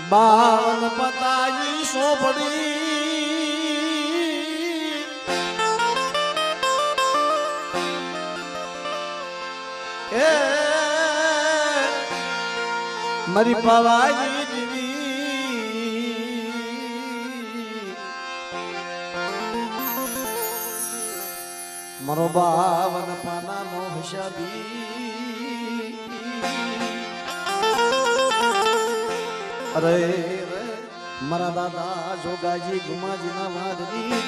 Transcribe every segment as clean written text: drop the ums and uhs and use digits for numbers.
બાવન પતાઈ સોપડી એ મારી પવાઈ દીવી મારો બાવન પાનાનો હિસાબી અરે મારા દાદા જોગાજી ગુમાજીના વાદની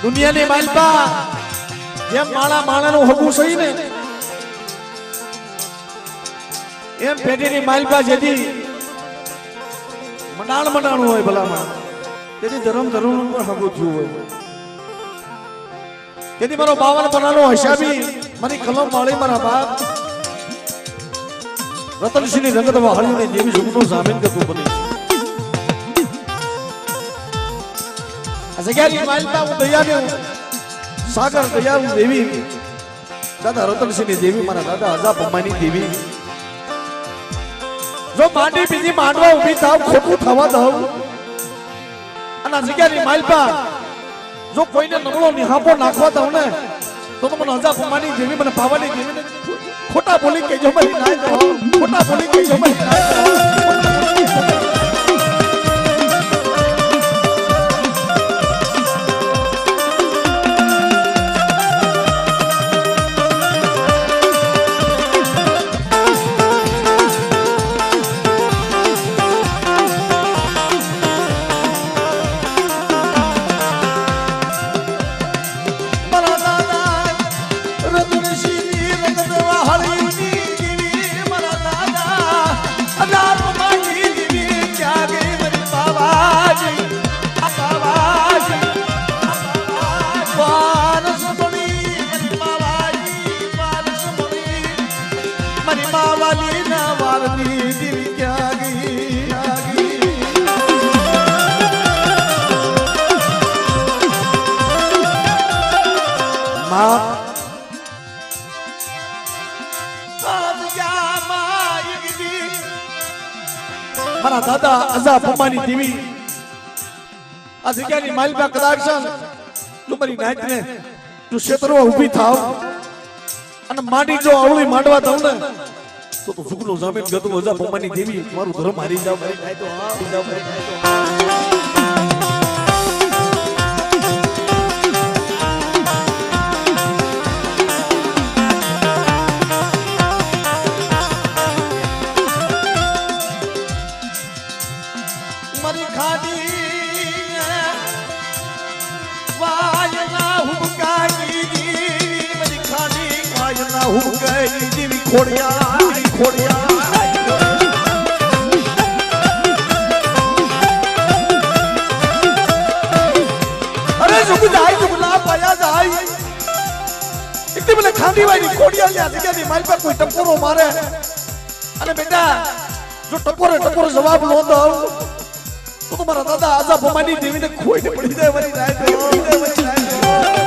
દુનિયાની માલપા જેમ માળા માળાનું હગું સહી ને એમ પેઢીની માલપા જેથી મંડાણું હોય ભલામાં તેથી ધર્મ પર હગું થયું હોય તેથી મારો 52 પનાનો હિસાબી મારી કલમ માળી મારા બાપ રતનસિંહની રંગત વાહળીને જેવી સુખનો જામીન કે તું બની જગ્યાની માલપા હું દયાને સાગર દયાળુ દેવી દાદા રતનસિંહની દેવી મારા દાદા અજા પમ્માની દેવી જો માંડી બીજી માંડવા ઊભી થાવ ખોટું થવા દઉં અને જગ્યાની માલપા જો કોઈને નમળો નિહાપો નાખવા દઉં ને તો મને અજા પમ્માની દેવી મને પાવાની દેવી ખોટા બોલી કહેજો મારી ના ખોટા બોલી કહેજો મારી ના મારા દાદા અજા પમ્માની દેવી આ જગ્યાની માલપા કદાચ તું મારી નાચને તું ક્ષેત્રમાં ઊભી થાવ અને માંડી જો આવળી માંડવા દઉં ને તો તું સુખનો જામીન ગતું અજા પમ્માની દેવી મારું ધર્મ હારી જાવ મારી થાય તો હારી જાવ મારી થાય તો કોઈ ટપોરો મારે અને બેટા જો ટપોરે જવાબ ન દઉં તો મારા દાદા આજા ભમાની દેવીને ખોઈને પડી જાય મારી રાત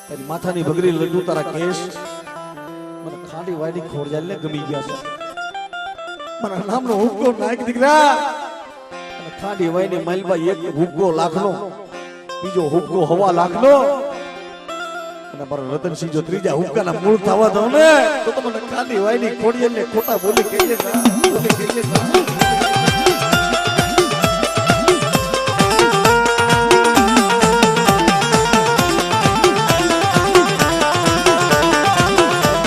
તારી માથાની બગડી લડ્ડુ તારા કેશ મને ખાંડી વાડી ખોડજાલને ગમી ગયા છે મારા નામનો હુક્કો નાખ દીકરા અને ખાંડી વાડી માલબા એક હુક્કો લાખનો બીજો હુક્કો હવા લાખનો અને મારા રતનસિંહ જો ત્રીજા હુક્કાના મૂળ થવા દો ને તો મને ખાંડી વાડી ખોડજાલને ખોટા બોલી કહીએ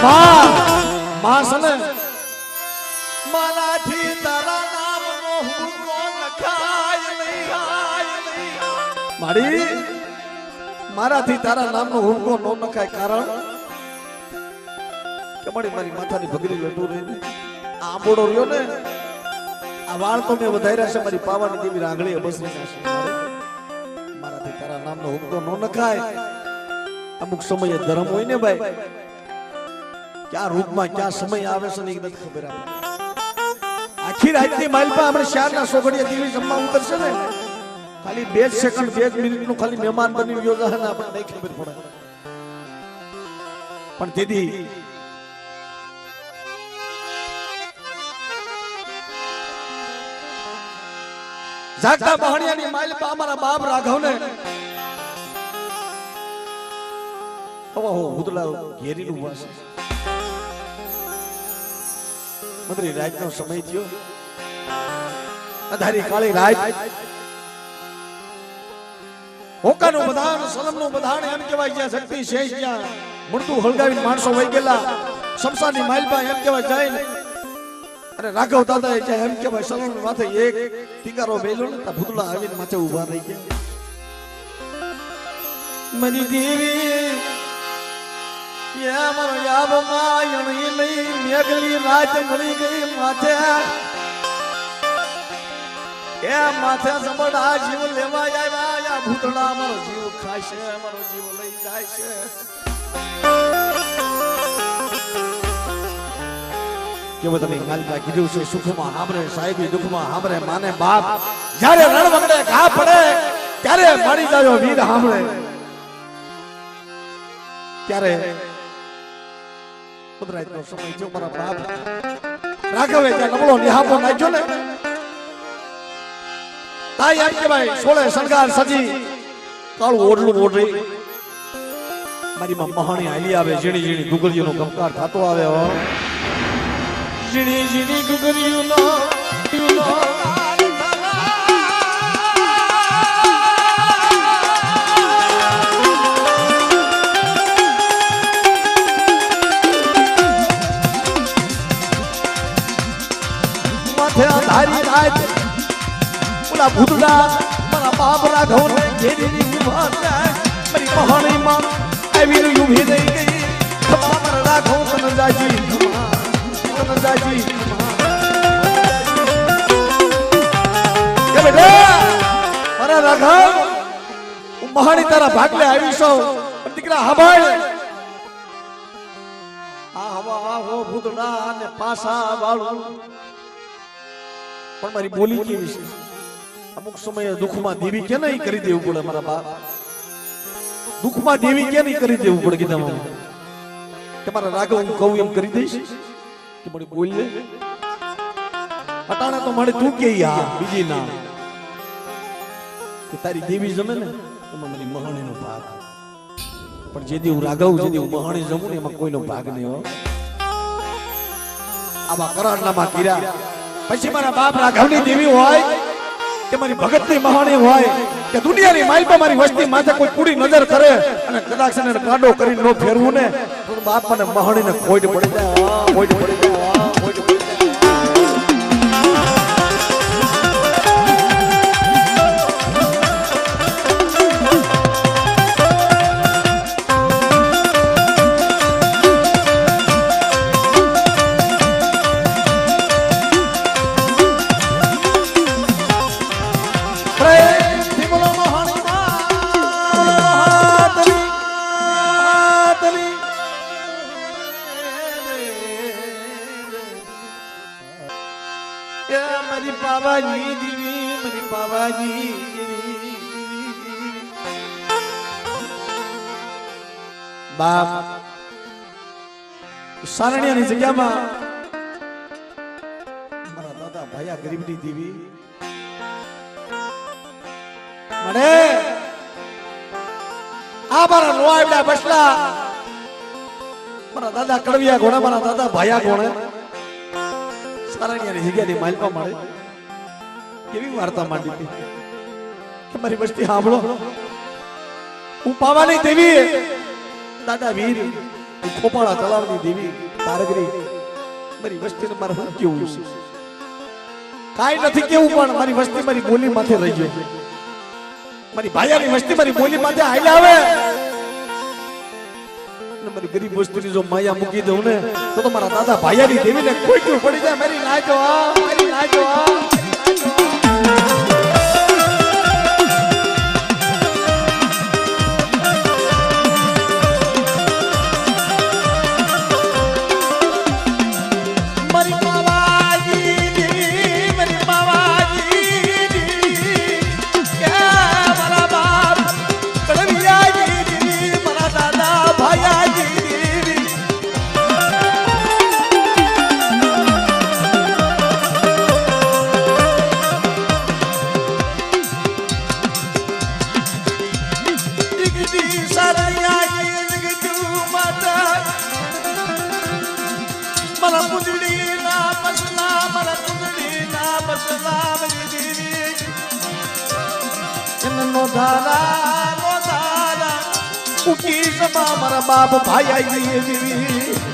માં સને મારાથી તારા નામનો હુકો લખાય નહીં મારી મારાથી તારા નામનો હુકો ન લખાય કારણ કે મારી માથાની ભગરી લટુ રહી આંબોડો રહ્યો ને આ વાળ તો મેં વધાર્યા છે મારી પાવાની દેવી રાંગળી બસરી નાખી મારાથી તારા નામનો હુકો ન લખાય અમુક સમયે ધર્મ હોય ને ભાઈ ક્યાં રૂપમાં ક્યાં સમય આવે છે ને એ નથી ખબર આપણે આખી રાતની માલપા આપણે શારના સોગડિયા દેવી જમવા ઉતરશે ને ખાલી 2 સેકન્ડ 2 મિનિટ નું ખાલી મહેમાન બની ગયો છે ને આપણે નહીં ખબર પડે પણ દીદી જાગતા બહાણિયાની માલપા અમારા બાપ રાઘવને ઓહો ભૂતલા ઘેરીનું વાસ મધરી રાતનો સમય થયો અધારી કાળી રાત હોકાનું બધાન સલમનું બધાન એમ કહેવાય જ્યાં શક્તિ શેષ જ્યાં મૂળતું હળગાવીને માણસો વહી ગયેલા શમશાનની માલપા એમ કહેવાય જાય ને અને રાઘવ દાદા જ્યાં એમ કહેવાય સલમ માથે એક ટીકારો બેલો ને તા ભૂતલા આવીને માથે ઊભા રહી ગયા મરી દેવી યા મારો યાબ માયણી લઈ મેઘલી રાત મળી ગઈ માથે એ માથે જબડા જીવ લેવા આવ્યા યા ભૂતડા મારો જીવ ખાશે મારો જીવ લઈ જાય છે કેવો તમે ગાલપા કીધું છે સુખમાં હાંભળે સાહેબી દુઃખમાં હાંભળે માને બાપ જ્યારે રણ વગડે ઘા પડે ત્યારે મારી જાયો વીર હાંભળે ત્યારે કુદરતનો સમય થયો મારા બાપ રાઘવે ત્યાં નબળો નિહાપો નાખ્યો ને તાઈ એમ કે ભાઈ સોળે શણગાર સજી કાળું ઓઢલું ઓઢી મારી માં મહાણી હાલી આવે ઝીણી ઝીણી ગુગરીઓનો ગમકાર થતો આવે હો ઝીણી ઝીણી ગુગરીઓનો ધારી રાત ઓલા ભૂતડા મારા બાપ રાઘવને ઘેરીની ઉભા થાય મારી મહાણીમાં આવીને ઊભી રહી ગઈ મારા રાઘવ કનંજાજી કે બેટા મારા રાઘવ હું મહાણી તારા ભાગલે આવી છું પણ દીકરા હબાળ આ હવા હો ભૂતડા અને પાસા વાળું પણ મારી બોલી કેવી છે અમુક સમયે દુઃખમાં દેવી કે નહીં કરી દેવું પડે મારા બાપ દુઃખમાં દેવી કે નહીં કરી દેવું પડે કીધા કે મારા રાઘવ હું કહું એમ કરી દઈશ કે મારી બોલ લે અટાણે તો મારે તું કે યા બીજી ના કે તારી દેવી જમે ને એમાં મારી મહાણીનો ભાગ પણ જે દી હું રાઘવ જે દી હું મહાણી જમું ને એમાં કોઈનો ભાગ નહીં હો આવા કરારનામા કર્યા પછી મારા બાપ રાઘવની દેવી હોય કે મારી ભગતની મહાણી હોય કે દુનિયાની માલપા મારી વસ્તી માથે કોઈ કુડી નજર કરે અને કદાચ એને કાંડો કરીને નો ફેરવું ને તો બાપ મને મહાણીને ખોટ પડી જાય ખોટ પડી જાય ખોટ પડી મારી પાવાની દેવી મારી પાવાની બાપ સારણિયાની જગ્યામાં મારા દાદા ભાયા ગરીબની દેવી મને આ મારા નોઆવડા બસલા મારા દાદા કડવિયા ગોણા મારા દાદા ભાયા ગોણા સારણિયાની જગ્યાની માલપા મળે કેવી વાર્તા માંડી હતી કે મારી વસ્તી સાંભળો હું પાવાની દેવી દાદા વીર ખોપાળા તળાવની દેવી પારગરી મારી વસ્તીને મારે શું કેવું છે કાંઈ નથી કેવું પણ મારી વસ્તી મારી બોલી માથે રહી ગયો મારી ભાયાની વસ્તી મારી બોલી માથે હાલ્યા આવે મારી ગરીબ વસ્તુની જો માયા મૂકી દઉં ને તો મારા દાદા ભાયાની દેવીને કોઈ કેવું પડી જાય મારી નાજો મારી નાજો મારા બાપ ભાઈ આવી દેવી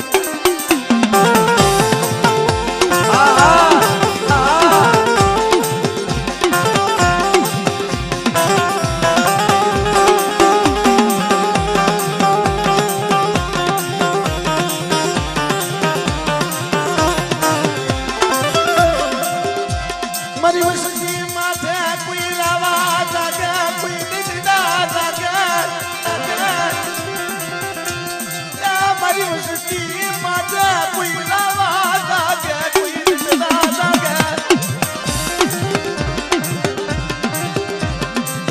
મારી વસતી માથે કોઈ લાવા જાગે કોઈ દીદા જાગે મારી વસતી માથે કોઈ લાવા જાગે કોઈ દીદા જાગે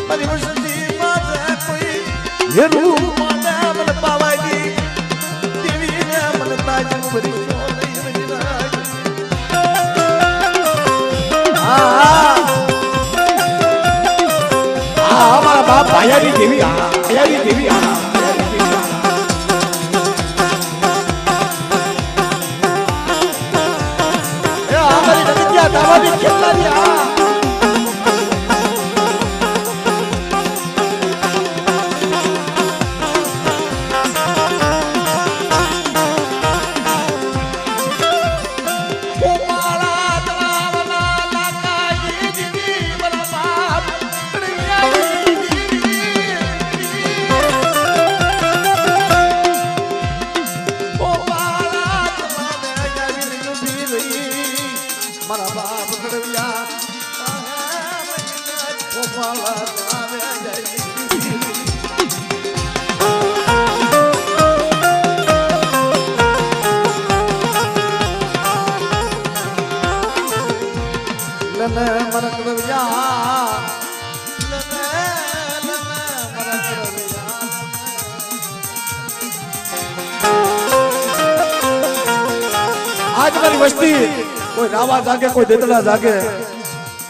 મારી વસતી માથે કોઈ હેરું મને મને પાવાઈ દેવીને મને તાજ ભરી બાપ ભાયાની દેવી ભાયાની દેવી દાવાની કેટલાની મારા બાપ કડવિયા મારા કડવિયા આજ મારી વસ્તી કોઈ રાવા જાગે કોઈ દેતડા જાગે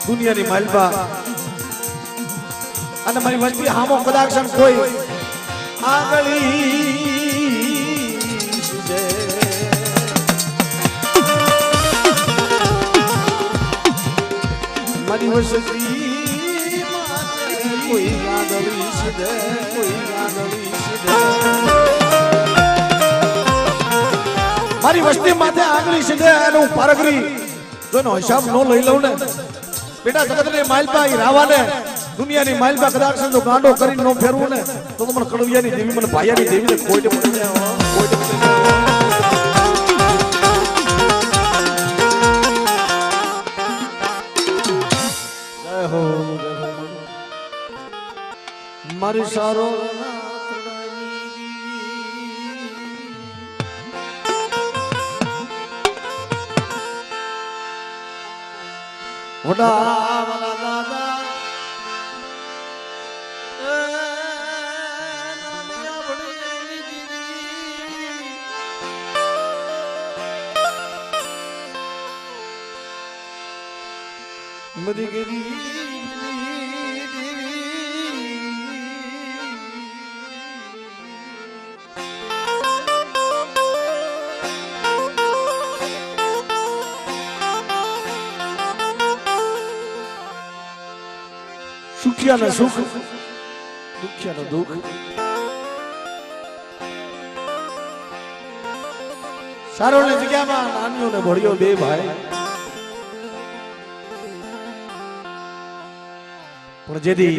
દુનિયાની માલબા અને મારી વસ્તી હામો કદાક્ષણ કોઈ આગળી મારી વસ્તી કોઈ આગળી સીધે કોઈ આગળી સીધે મારી વસ્તી માથે આગળી સીધે અને હું પારગરી જોનો હિસાબ નો લઈ લઉં ને બેટા જગતની માલપા રાવાને દુનિયાની માલપા કદાચ જો ગાંડો કરીને નો ફેરવું ને તો મને કડવિયાની દેવી મને ભાયાની દેવીને કોઈને મળી જાય કોઈને મળી જાય જય હો મારી સારો વડા વડા દાદા મરી ગઈ સુખિયાને સુખ દુખિયાનો દુઃખ સારોલની જગ્યામાં નાનીઓ ને ભળ્યો બે ભાઈ પણ જેથી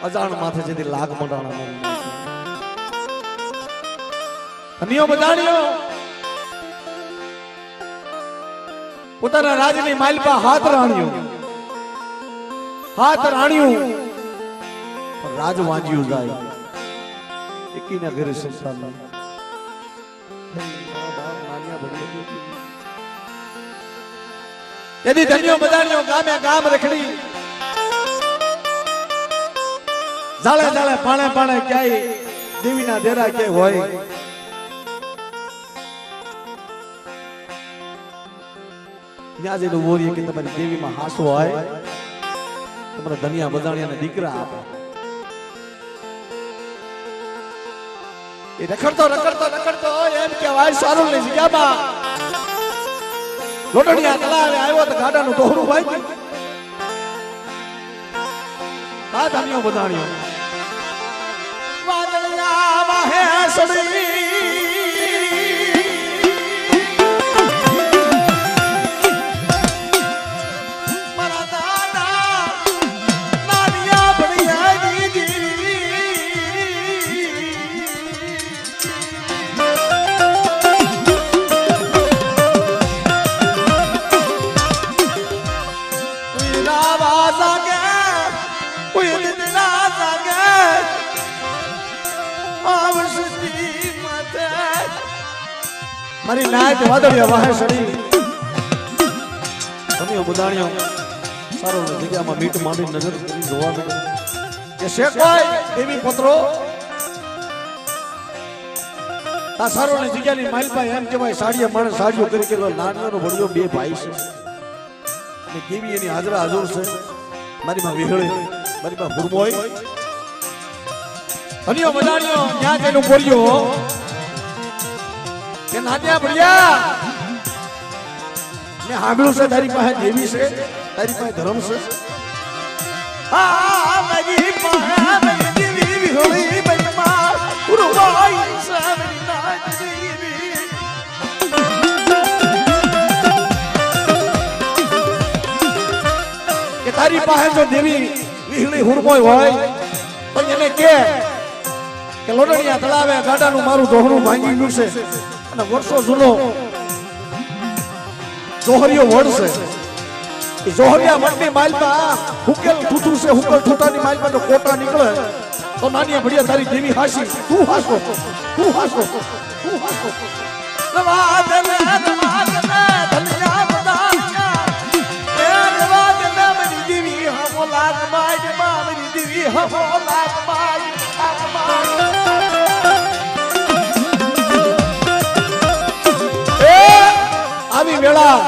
અજાણ માથે જેથી લાગ મંડાણા મારી અનિયો બધાણ્યો પોતાના રાજની માલપા હાથ રાણ્યું પણ રાજ વાંજ્યું જાય એકીના ઘરે સંસાર यदि धन्यो बधानियो गामे गाम रखड़ी जाले जाले पाणे पाणे क्याय देवी ना डेरा के होय ત્યાં જે બોરીએ કે તમારી દેવીમાં હાસો હોય તમારા ધનિયા બધાણિયાને દીકરા આપે એ રખડતો એમ કહેવાય સારુલની જગ્યામાં લોટડિયા તળાવે આવ્યો તો ગાડાનું દોહરું ભાઈ આ ધનિયો બધાણિયો વાદળિયા વાહે સડી મારી નાય વાદળિયા વાહે સડી તમે બધાણ્યો સારો જગ્યામાં મીટ માંડી નજર કરી જોવા મળે કે શેકોય દેવી પુત્રો આ સારો ની જગ્યાની માલપા એમ કહેવાય સાડીએ માણસ સાડીઓ કરી કે નાનીઓનો ભળ્યો બે ભાઈ છે અને કેવી એની હાજરા હાજર છે મારી માં વિહળે મારી માં હુરમોય અનિયો બધાણ્યો ત્યાં જઈને બોલ્યો કે નાન્યા ભડિયા મેં સાંભળ્યું છે તારી પાસે દેવી છે તારી પાસે ધર્મ છે આ મારી પાસે મારી દેવી વિહોળી બનમાં ઉરવાઈ સામરી નાચ દેવી કે તારી પાસે જો દેવી વિહોળી હુરમોય હોય તો એને કે લોટડિયા તળાવે ગાડાનું મારું દોહરું ભાંગી ગયું છે અને વર્ષો જૂનો જોહરિયો વડ છે એ જોહરિયા વડની માલમાં હુકેલ ઠૂઠું છે હુકેલ ઠૂઠાની માલમાં જો કોટા નીકળે તો નાનિયા ભડિયા તારી દેવી હાસી તું હાસો નવાદ ને ધનિયા બધાનિયા એ નવાદ ને મારી દેવી હમો લાગ માય મારી દેવી હમો લાગ માય આવી વેળા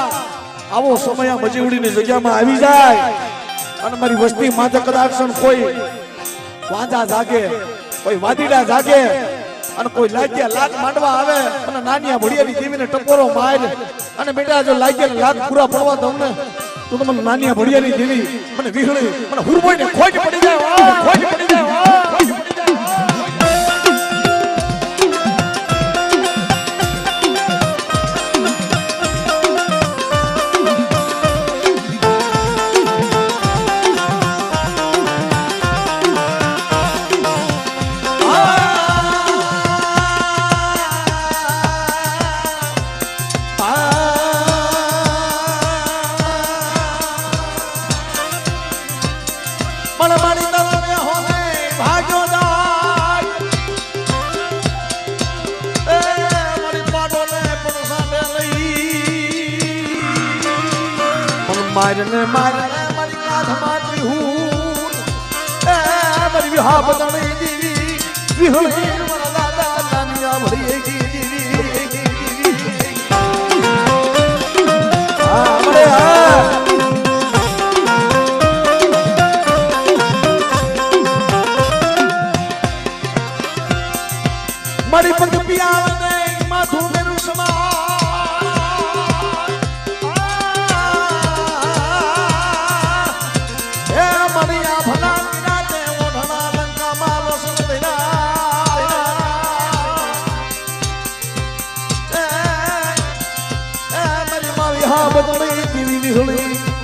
આવો સમય મજીવડીની જગ્યામાં આવી જાય અને મારી વસ્તી માથે કદાચ કોઈ વાંજા જાગે કોઈ વાદીડા જાગે અને કોઈ લાગ્યા લાત માંડવા આવે અને નાનિયા ભડિયાની દેવીને ટકોરો માર અને બેટા જો લાગ્યા લાત પૂરા પડવા દઉં ને તો તમને નાનિયા ભડિયાની દેવી મને વિહળી મને હુરમોઈને ખોજ પડી જાય ખોજ પડી જાય મારને મારી કાથ મારી હું એ મારી વિહા બદલી દેવી વિહળી મારા દાદા નાનિયા ભડિયે કી દેવી હા મરે હા મારી પગ પિયાને માથું મેરું સમા ભલા વિના તે ઓઢણા લંકા માં લોસન દેના વિહળી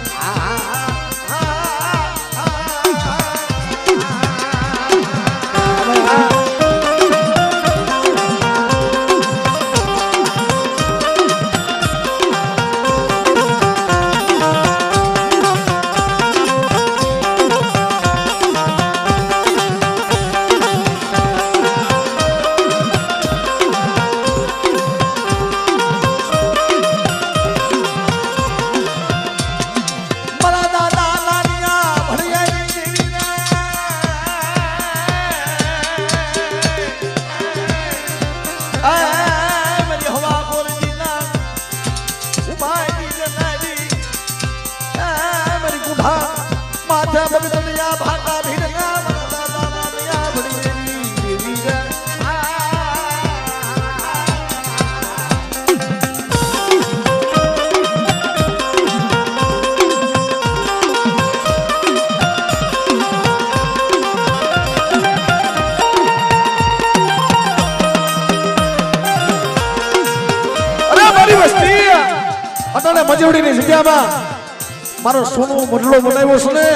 માથા બગદનિયા ભાટા ભીડના દાદા નાનિયા ભડવેલી દેવી રે અરે મારી વસ્તી અટાણે મજવડીની જગ્યામાં મારો સોનો મડલો બનાવ્યો છે ને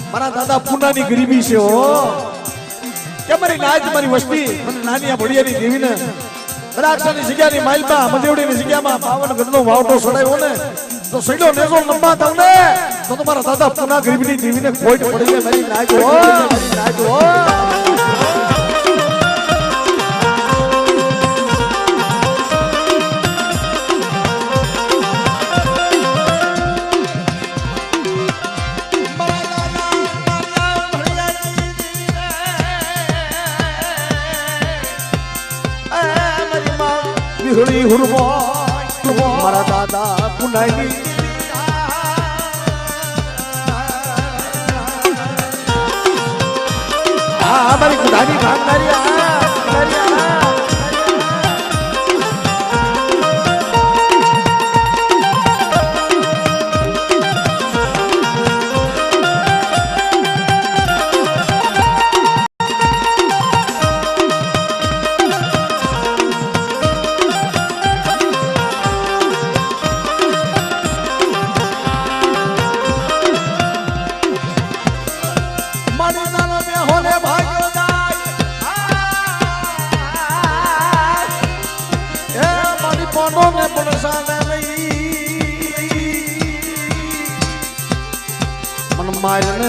મારા દાદા પુનાની ગરીબી છે હો કે મારી નાજ મારી વસ્તી મને નાનિયા ભડિયાની દેવીને દ્રાક્ષાની જગ્યાની માઇલમાં મજેવડીની જગ્યામાં પાવન ગઢનો વાવટો સડાવ્યો ને તો સૈલો નેજો લંબા થાવ ને તો તમારા દાદા પુના ગરીબીની દેવીને કોઈ પડી જાય મારી નાજ હો મારી નાજ હો વિહળી હુરમો મારા દાદા પુનાની આ મારી કુધાની ભાગનારી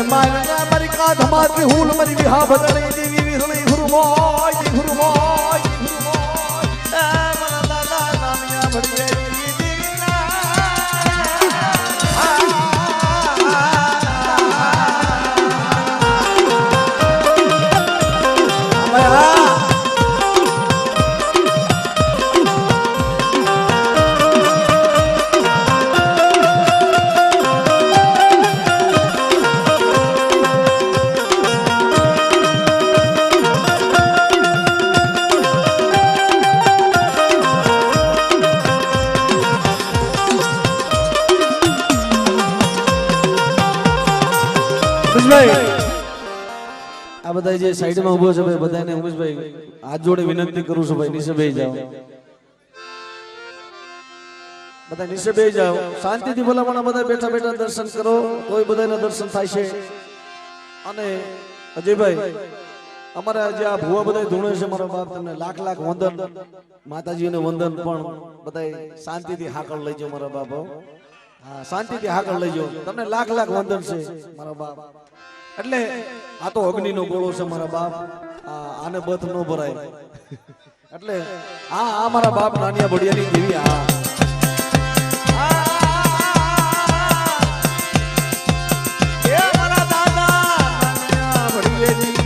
મારને મારી કાઢ મારતી હુલ મારી વિહા બદલી દેવી વિહળી હુરમોય હુરમોય હુરમોય મારા દાદા નામિયા ભડિયાની દેવીના આ બધા જે સાઈડમાં ઉભો છે ભાઈ બધાને ઉમેશભાઈ હાથ જોડે વિનંતી કરું છું ભાઈ નીચે બેસી જાઓ બધા નીચે બેસી જાઓ શાંતિથી ભલામણ બધા બેઠા બેઠા દર્શન કરો તોય બધાના દર્શન થાય છે અને અજયભાઈ અમારા જે આ ભુવા બધા ધૂણે છે મારા બાપ તમને લાખ લાખ વંદન માતાજીને વંદન પણ બધા શાંતિથી હાકળ લઈ જાઓ મારા બાપ હા શાંતિથી હાકળ લઈ જાઓ તમને લાખ લાખ વંદન છે મારા બાપ એટલે આ તો અગ્નિનો ગોળો છે મારા બાપ આને બથ નો ભરાય એટલે આ મારા બાપ નાનિયા ભડિયાની દેવી મારા દાદા નાનિયા ભડિયાની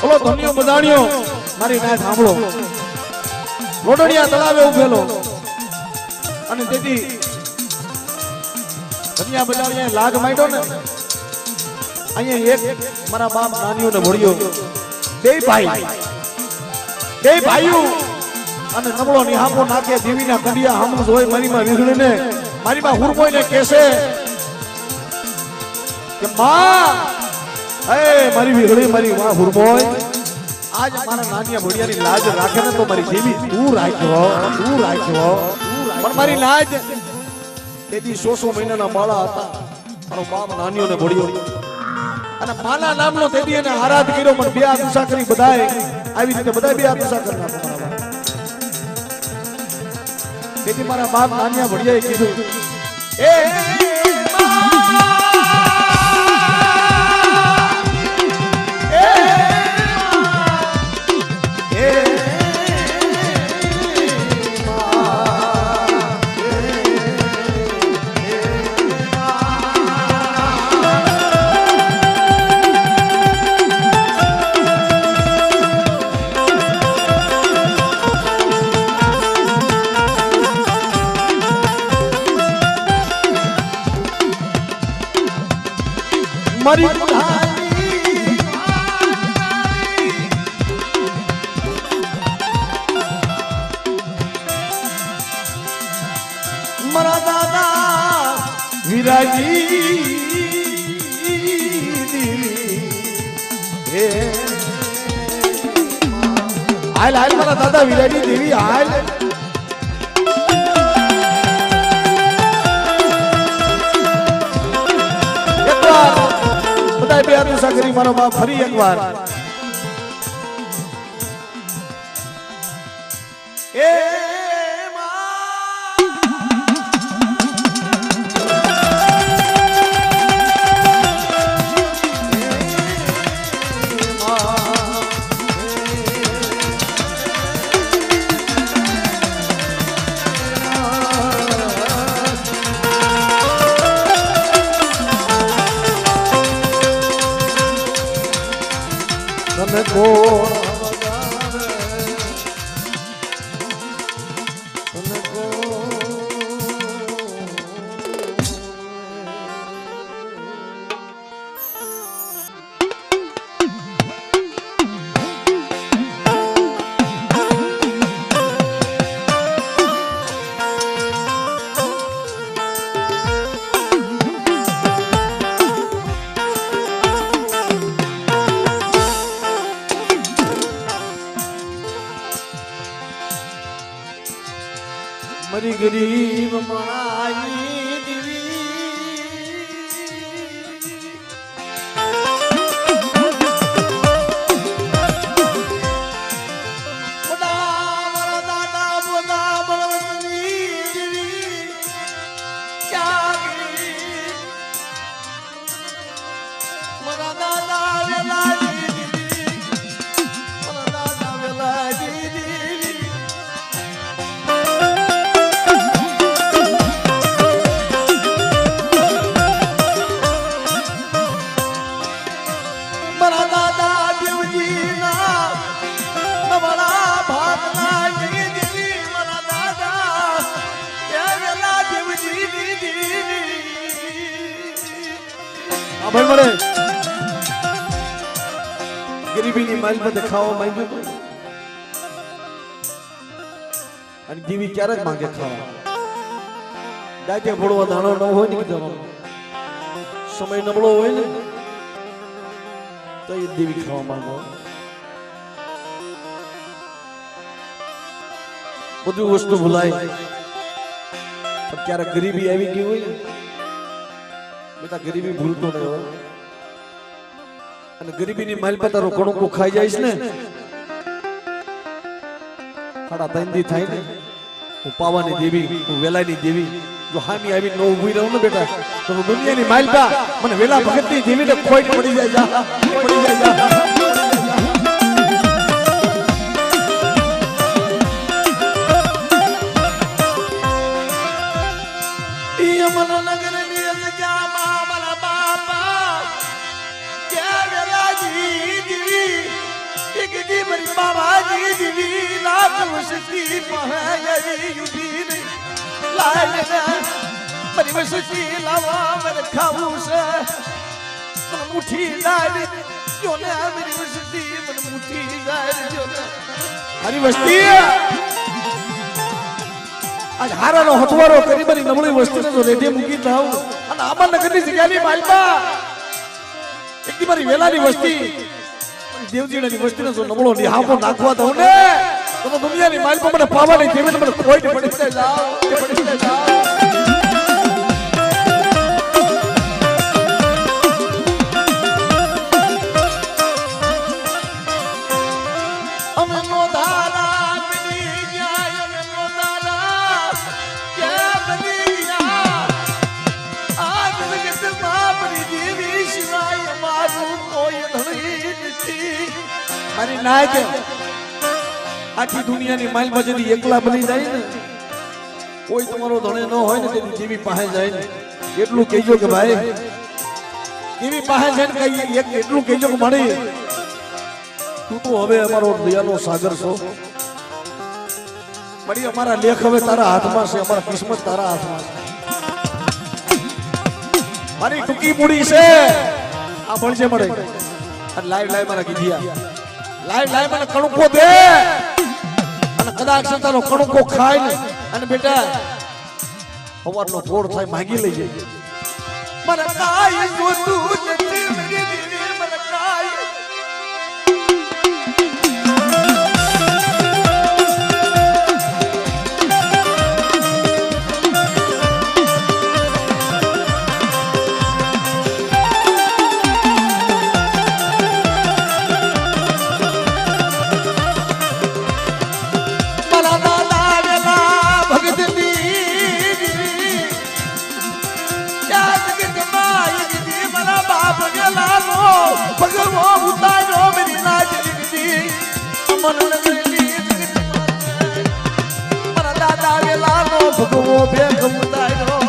ઓલો ધન્યો બધાણ્યો મારી ના સાંભળો લોટડિયા તળાવે ઉભેલો અને તેથી ધન્યા બધાણિયા લાગ માંડ્યો ને અહીંયા એક મારા બાપ નાનીઓને ભળ્યો બે ભાઈઓ અને નબળો નિહાપો નાખે દેવીના કંડિયા હામું હોય મારીમાં વિઘડીને મારી માં હુરમોઈને કહેશે કે માં એ મારી વીરડી મારી માં હુરમોય આજ મારા નાનિયા ભડિયાની લાજ રાખે ને તો મારી જેવી તું રાખ્યો પણ મારી લાજ તેથી 100 મહિનાના બાળા હતા મારો બાપ નાનિયો ને ભડિયો અને માના નામનો તેથી એને આરાધ કર્યો પણ બે હાથ ઊંચા કરી બધાએ આવી રીતે બધા બે હાથ ઊંચા કરી નાખો તેથી મારા બાપ નાનિયા ભડિયાએ કીધું એ મારી મારા દાદા વિરાજી હાલ હાલ મારા દાદા વિરાજી દેવી હાલ બે હાથ ઊંચા કરી મારો બાપ ફરી એકવાર એ મરી ગરીબ માઈ દીવી મારા દાદા બોલા બળવંતની દીવી ક્યાં મારા દાદા વેલા દીવી મારા દાદા વેલા દીવી ગરીબીની માલ પર ખાવા માંગ્યું અને દીવી ક્યારે જ માંગે ખાવા દાજે ભોળવા દાણો ન હોય ને કીધું સમય નબળો હોય ને તો એ દેવી ખાવા માંગો બધું વસ્તુ ભૂલાય પણ ક્યારેક ગરીબી આવી ગઈ હોય ને બેટા ગરીબી ભૂલતો નહીં હોય અને ગરીબીની માલ પર તારો કણુકો ખાઈ જાય છે ને ખાડા તંદી થાય ને હું પાવાની દેવી હું વેલાની દેવી જો હામી આવી ન ઊભી રહું ને બેટા તો હું દુનિયાની માલ પા મને વેલા ભગતની દેવી ને ખોટ પડી જાય જા પડી જાય જા આજ હારાનો હથવારો કરી મારી નબળી વસ્તીને જો રેઢે મૂકી જાવ અને આમાં નગરની જગ્યાની માલપા એકદી મારી વેલાની વસ્તી દેવજીની વસ્તીને જો નબળો નિહાપો નાખવા દઉં ને તો દુનિયાની માલપા મને પાવાની જેવી મને કોઈ પડી જાવ મારી નાયક આખી દુનિયાની માલ મજરી એકલા બની જાય ને કોઈ તમારો ધણે ન હોય ને તેની જેવી પાસે જાય ને એટલું કહેજો કે ભાઈ એવી પાસે જઈને કઈ એક એટલું કહેજો કે મારી તું તો હવે અમારો દયાનો સાગર છો મારી અમારા લેખ હવે તારા હાથમાં છે અમારા કિસ્મત તારા હાથમાં છે મારી ટૂંકી મૂડી છે આ ભણજે મળે લાઈવ મારા કીધિયા લાઈવ મને કણુકો દે અને કદાચ તારો કણુકો ખાય ને અને બેટા સવારનો ફોડ થાય માંગી લઈ જાય મને કાય જોતું નથી મને કાય ભગવો ભેગ ઉતાર્યો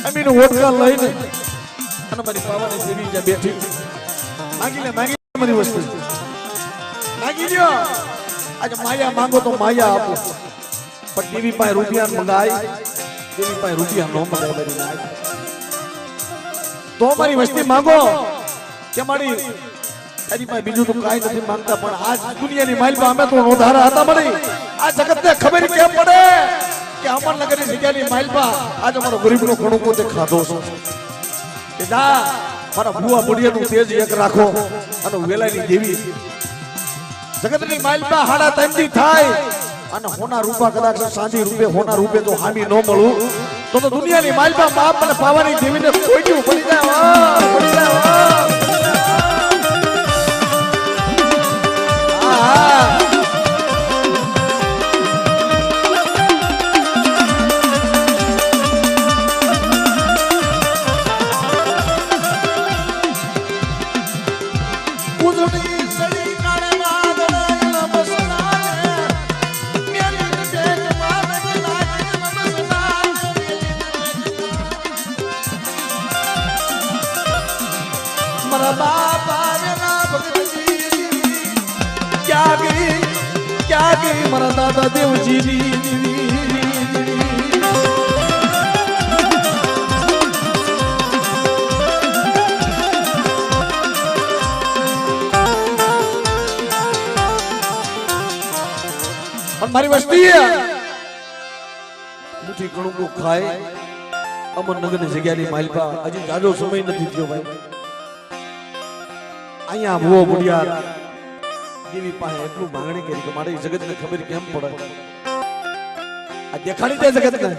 અમીનો ઓટકા લઈને અને મારી પાવાની દેવી જ્યાં બેઠી માગી લે મારી વસ્તુ માગી લ્યો આજે માયા માંગો તો માયા આપો પણ દેવી પાસે રૂપિયા મંગાય દેવી પાસે રૂપિયા ન મંગાય મારી નાય તો મારી વસ્તી માંગો કે મારી તારી પાસે બીજું તો કાંઈ નથી માંગતા પણ આજ દુનિયાની માઇલમાં અમે તો નોંધારા હતા મારી આ જગતને ખબર કેમ પડે કે અમર નગરની જગ્યાની માઇલમાં આજ અમારો ગરીબનો કણુકો તે ખાધો છે કે જા મારા ભુવા બુડિયાનું તેજ એક રાખો અને વેલાની દેવી જગતની માઇલમાં હાડા ટાઈમથી થાય અને હોના રૂપા કદાચ સાંજી રૂપે હોના રૂપે જો હામી ન મળું તો દુનિયાની માઇલમાં બાપ અને પાવાની દેવીને કોઈ જેવું પડી જાય क्या गई मारा दादा देवजी મારી વસ્તી મુઠી કણુકો ખાય અમરનગરની જગ્યાની માલપા હજી જાજો સમય નથી થયો ભાઈ અહીંયા ભૂવો બુડિયા દેવી પાસે એટલું માંગણી કરી કે મારી જગતને ખબર કેમ પડે આ દેખાડી દે જગતને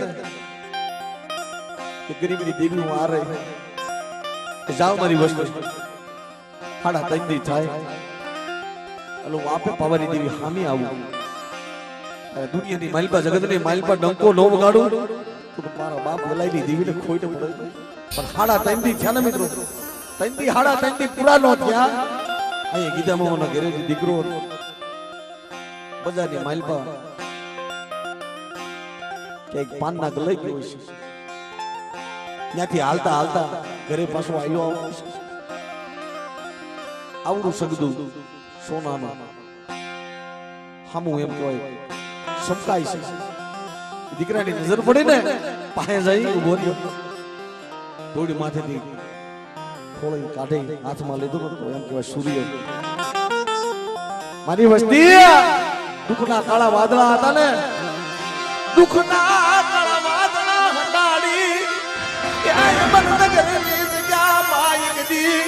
કે ગરીબની દેવી હું આ રહી જાઓ મારી વસ્તુ હાડા તંદી થાય એટલે હું આપે પાવાની દેવી હામી આવું દુનિયાની માલપા જગતની માલપા ડંકો ન વગાડું તો મારા બાપ ગલાઈની દેવીને ખોઈને પડે પણ હાડા તંદી થયા ને મિત્રો તંદી હાડા તંદી પૂરા ન થયા અહીંયા ગીધા મોહનના ઘરે દીકરો બજારની માલપા કે એક પાનના ગલાઈ ગયો છે ત્યાંથી હાલતા હાલતા ઘરે પાછો આવ્યો આવડું સગદું સોનામાં હામું એમ કહેવાય સમકાય છે દીકરાની નજર પડી ને પાસે જઈ ઉભો રહ્યો થોડી માથેથી ખોળી કાઢી હાથમાં લીધું તો એમ કહેવાય સૂર્ય મારી વસ્તી દુઃખના કાળા વાદળા હતા ને દુઃખના કાળા વાદળા હટાડી ક્યાંય બંધ કરેલી જગ્યા માયક દી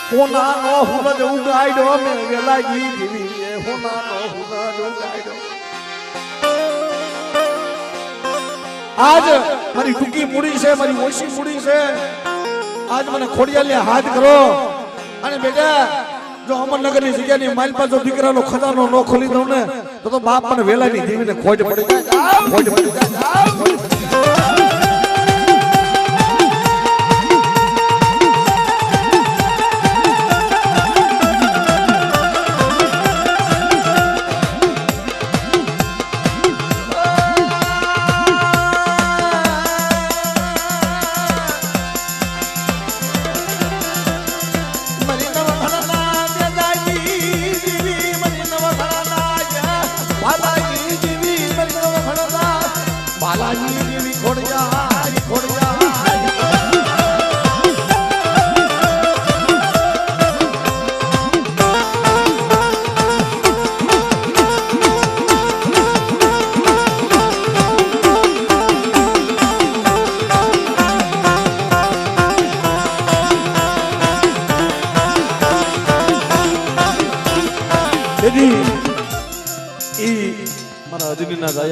હોનાનો હુરજ ઉગાડ્યો મે વેલાગી જીવી હોનાનો હુરજ ઉગાડ્યો આજ મારી ટૂંકી મૂડી છે મારી ઓછી મૂડી છે આજ મને ખોડિયાલે હાથ કરો અને બેટા જો અમરનગર ની જગ્યાની માલ પર જો દીકરાનો ખજાનો ન ખોલી દઉં ને તો બાપ મને વેલાની જીવીને ખોટ પડી જાય ખોટ પડી જાય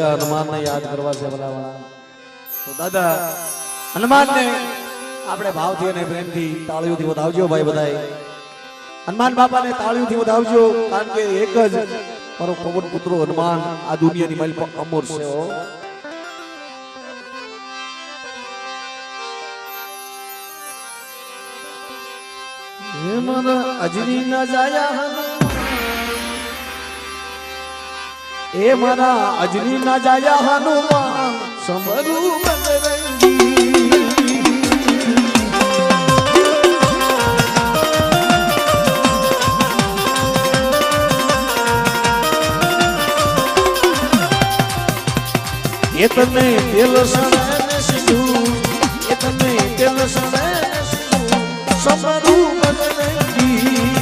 હનુમાનને યાદ કરવા છે બોલાવા તો દાદા હનુમાનને આપણે ભાવથી અને પ્રેમથી તાળીઓથી વધાવજો ભાઈ બધાય હનુમાન બાપાને તાળીઓથી વધાવજો કારણ કે એક જ મારો પવન પુત્રો હનુમાન આ દુનિયાની માલ પર અમર છે હો હે મારા અજની ના જાયા એ મારા અજની ના જાયા હનુમાન સમરું બજરંગી એ તને તેલ સણે સીધું એ તને તેલ સણે સીધું સમરું બજરંગી